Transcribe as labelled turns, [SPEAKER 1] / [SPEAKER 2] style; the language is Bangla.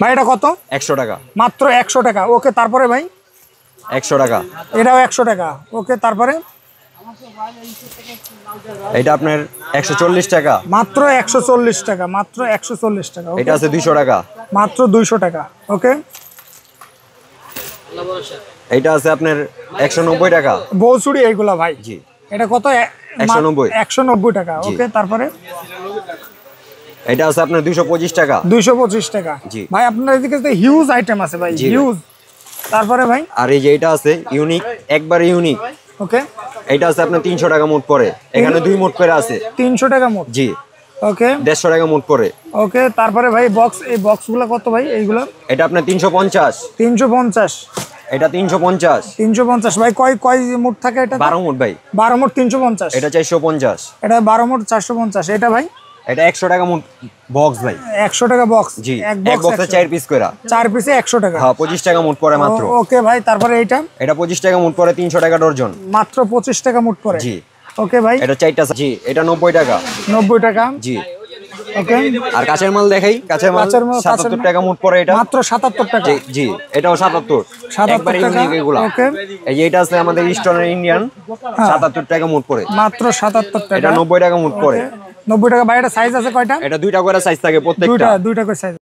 [SPEAKER 1] ভাই এটা কত?
[SPEAKER 2] 100 টাকা,
[SPEAKER 1] মাত্র 100 টাকা। ওকে, তারপরে ভাই
[SPEAKER 2] 100 টাকা,
[SPEAKER 1] এটাও 100 টাকা। ওকে, তারপরে
[SPEAKER 2] এটা আপনার 140 টাকা,
[SPEAKER 1] মাত্র 140 টাকা, মাত্র 140 টাকা।
[SPEAKER 2] এটা আছে 200 টাকা,
[SPEAKER 1] মাত্র 200 টাকা। ওকে,
[SPEAKER 2] এটা আছে আপনার 190 টাকা।
[SPEAKER 1] বৌচুরি এইগুলা ভাই,
[SPEAKER 2] জি,
[SPEAKER 1] এটা কত?
[SPEAKER 2] 190
[SPEAKER 1] 190 টাকা। ওকে, তারপরে
[SPEAKER 2] এটা আছে আপনার 225 টাকা,
[SPEAKER 1] 225 টাকা।
[SPEAKER 2] জি।
[SPEAKER 1] ভাই আপনার এদিকে তো হিউজ আইটেম আছে ভাই,
[SPEAKER 2] জি ভাই।
[SPEAKER 1] হিউজ। তারপরে ভাই
[SPEAKER 2] আর এই যে এটা আছে ইউনিক, একবারে ইউনিক,
[SPEAKER 1] ওকে,
[SPEAKER 2] এটা আছে আপনার 300 টাকা মোট পড়ে, এখানে 2 মোট করে আছে।
[SPEAKER 1] 300 টাকা মোট।
[SPEAKER 2] জি,
[SPEAKER 1] ওকে,
[SPEAKER 2] 150 টাকা মোট পড়ে।
[SPEAKER 1] ওকে, তারপরে ভাই বক্স, এই বক্সগুলো কত ভাই? এইগুলো
[SPEAKER 2] এটা আপনার 350,
[SPEAKER 1] 350।
[SPEAKER 2] এটা 350,
[SPEAKER 1] 350 ভাই, কয় কয় মুঠ থাকে এটা?
[SPEAKER 2] 12 মোট ভাই।
[SPEAKER 1] 12 মুঠ 350।
[SPEAKER 2] এটা 450,
[SPEAKER 1] এটা 12 মুঠ 450। এটা ভাই
[SPEAKER 2] এটা 100 টাকা মোট বক্স ভাই।
[SPEAKER 1] 100 টাকা বক্স।
[SPEAKER 2] জি,
[SPEAKER 1] এক
[SPEAKER 2] এক বক্সে 4 পিস কইরা,
[SPEAKER 1] 4 পিসে 100 টাকা।
[SPEAKER 2] হ্যাঁ 25 টাকা মোট পড়ে মাত্র।
[SPEAKER 1] ওকে ভাই, তারপরে এইটা
[SPEAKER 2] এটা 25 টাকা মোট পড়ে, 300 টাকা ডজন,
[SPEAKER 1] মাত্র 25 টাকা মুঠ পড়ে।
[SPEAKER 2] জি।
[SPEAKER 1] ওকে ভাই,
[SPEAKER 2] এটা 4টা, জি, এটা 90 টাকা,
[SPEAKER 1] 90 টাকা।
[SPEAKER 2] জি।
[SPEAKER 1] ওকে,
[SPEAKER 2] আর কাঁচের মাল দেখাই, কাঁচের মাল
[SPEAKER 1] কাঁচের মাল,
[SPEAKER 2] 77 টাকা মোট পড়ে, এটা
[SPEAKER 1] মাত্র 77 টাকা।
[SPEAKER 2] জি, জি, এটাও 77,
[SPEAKER 1] 77
[SPEAKER 2] একবারে
[SPEAKER 1] টাকা।
[SPEAKER 2] ইউনিক এগুলা।
[SPEAKER 1] ওকে,
[SPEAKER 2] এই যে এটা আছে আমাদের ইস্টার্ন ইন্ডিয়ান, 77 টাকা মোট পড়ে,
[SPEAKER 1] মাত্র 77 টাকা।
[SPEAKER 2] এটা 90 টাকা মোট পড়ে।
[SPEAKER 1] 90 টাকা ভাই। এটা সাইজ আছে কয়টা?
[SPEAKER 2] এটা 2টা করে সাইজ থাকে প্রত্যেকটা।
[SPEAKER 1] দুইটা করে সাইজ।